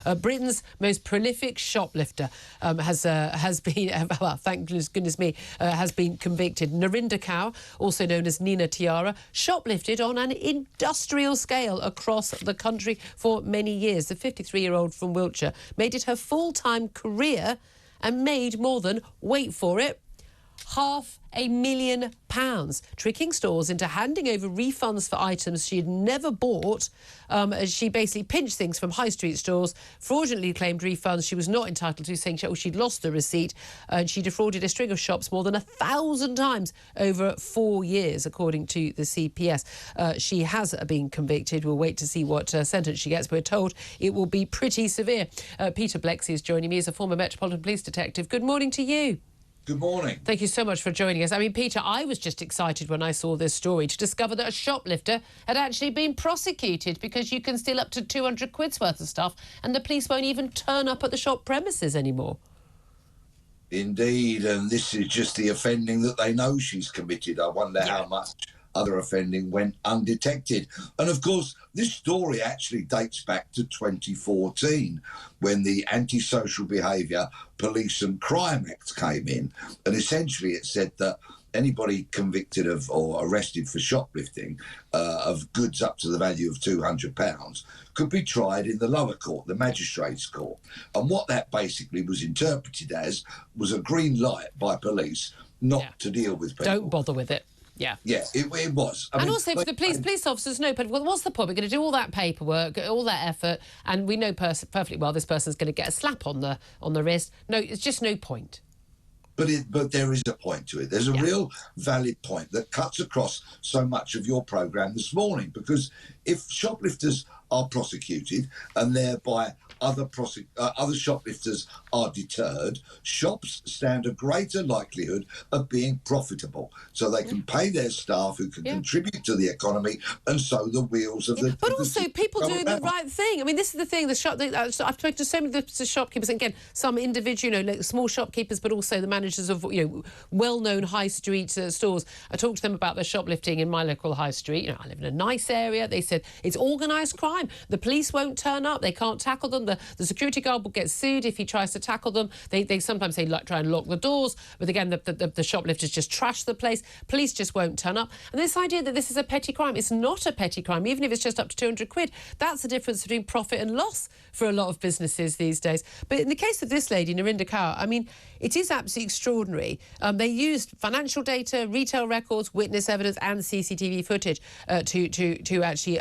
Britain's most prolific shoplifter has been, well, thank goodness me, has been convicted. Narinder Kaur, also known as Nina Tiara, shoplifted on an industrial scale across the country for many years. The 53-year-old from Wiltshire made it her full-time career and made more than, wait for it, £500,000, tricking stores into handing over refunds for items she had never bought. She basically pinched things from high street stores, fraudulently claimed refunds she was not entitled to, saying she'd lost the receipt, and she defrauded a string of shops more than 1,000 times over 4 years, according to the CPS. She has been convicted. We'll wait to see what sentence she gets. We're told it will be pretty severe. Peter Bleksley is joining me as a former Metropolitan Police detective. Good morning to you. Good morning. Thank you so much for joining us. I mean, Peter, I was just excited when I saw this story to discover that a shoplifter had actually been prosecuted because you can steal up to 200 quid's worth of stuff and the police won't even turn up at the shop premises anymore. Indeed, and this is just the offending that they know she's committed. I wonder how much other offending went undetected. And of course, this story actually dates back to 2014 when the Antisocial Behaviour Police and Crime Act came in. And essentially it said that anybody convicted of or arrested for shoplifting of goods up to the value of £200 could be tried in the lower court, the magistrates' court. And what that basically was interpreted as was a green light by police not to deal with people. Don't bother with it. Yeah, it was. I mean, also for the police officers know, well, what's the point? We're going to do all that paperwork, all that effort, and we know perfectly well this person's going to get a slap on the wrist. No, it's just no point. But there is a point to it. There's a real valid point that cuts across so much of your programme this morning, because if shoplifters are prosecuted and thereby other shoplifters are deterred, shops stand a greater likelihood of being profitable, so they can pay their staff who can contribute to the economy, and so the wheels of the... But also people doing the right thing. I mean, this is the thing, I've spoken to so many of the shopkeepers, and again, some individual, like small shopkeepers, but also the managers of, well-known high street stores. I talked to them about their shoplifting in my local high street. I live in a nice area. They said it's organised crime. The police won't turn up. They can't tackle them. The security guard will get sued if he tries to tackle them. They sometimes try and lock the doors, but again, the shoplifters just trash the place. Police just won't turn up. And this idea that this is a petty crime, it's not a petty crime, even if it's just up to 200 quid. That's the difference between profit and loss for a lot of businesses these days. But in the case of this lady, Narinder Kaur, I mean, it is absolutely extraordinary. They used financial data, retail records, witness evidence and CCTV footage to actually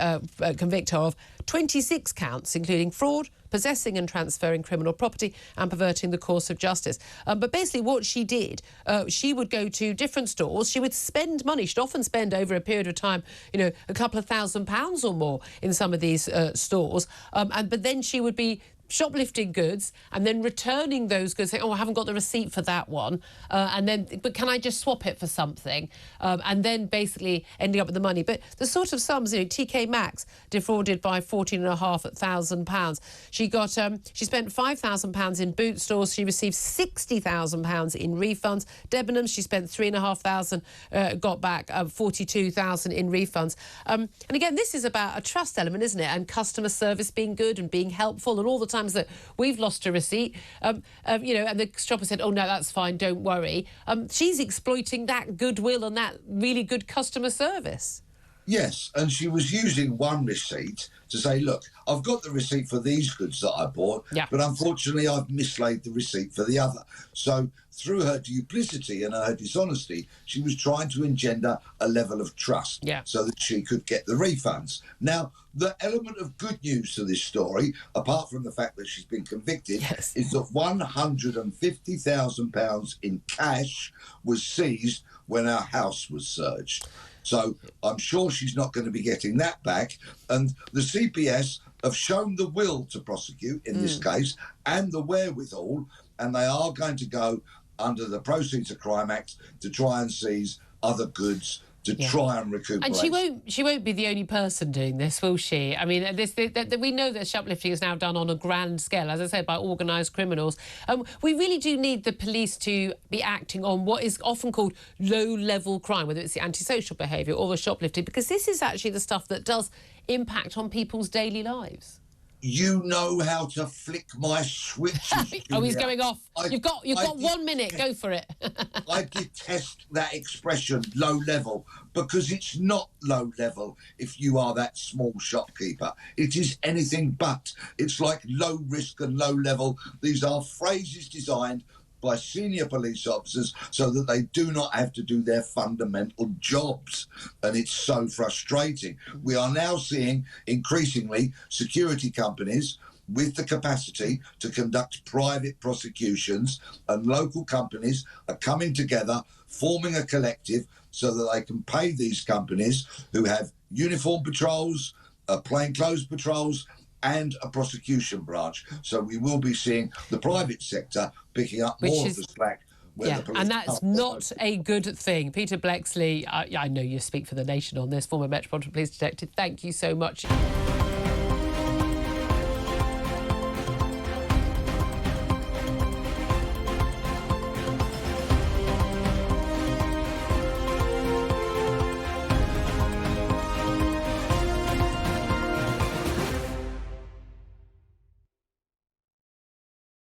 convict her of 26 counts, including fraud, possessing and transferring criminal property and perverting the course of justice. But basically what she did, she would go to different stores, she would spend money, she'd often spend over a period of time, a couple of £1,000s or more in some of these stores, but then she would be shoplifting goods and then returning those goods, saying, oh, I haven't got the receipt for that one, but can I just swap it for something? And then basically ending up with the money. But the sort of sums, TK Maxx defrauded by £14,500. She spent £5,000 in boot stores. She received £60,000 in refunds. Debenhams, she spent £3,500, got back £42,000 in refunds. And again, this is about a trust element, isn't it? And customer service being good and being helpful, and all the times that we've lost a receipt, and the shopper said, oh, no, that's fine, don't worry. She's exploiting that goodwill and that really good customer service. Yes, and she was using one receipt to say, look, I've got the receipt for these goods that I bought, but unfortunately I've mislaid the receipt for the other. So through her duplicity and her dishonesty, she was trying to engender a level of trust so that she could get the refunds. Now, the element of good news to this story, apart from the fact that she's been convicted, is that £150,000 in cash was seized when our house was searched. So I'm sure she's not going to be getting that back. And the CPS have shown the will to prosecute in this case and the wherewithal, and they are going to go under the Prosecuted Crime Act to try and seize other goods to try and recuperate. And she won't be the only person doing this, will she? I mean, we know that shoplifting is now done on a grand scale, as I said, by organised criminals. We really do need the police to be acting on what is often called low-level crime, whether it's the antisocial behaviour or the shoplifting, because this is actually the stuff that does impact on people's daily lives. You know how to flick my switches. Oh, he's Julia. going off. You've got 1 minute. Go for it. I detest that expression, low level, because it's not low level if you are that small shopkeeper. It is anything but. It's like low risk and low level. These are phrases designed by senior police officers so that they do not have to do their fundamental jobs. And it's so frustrating. We are now seeing increasingly security companies with the capacity to conduct private prosecutions, and local companies are coming together, forming a collective so that they can pay these companies who have uniform patrols, plainclothes patrols, and a prosecution branch. So we will be seeing the private sector picking up more of the slack. Yeah, and that's not a good thing. Peter Bleksley, I know you speak for the nation on this, former Metropolitan Police Detective. Thank you so much.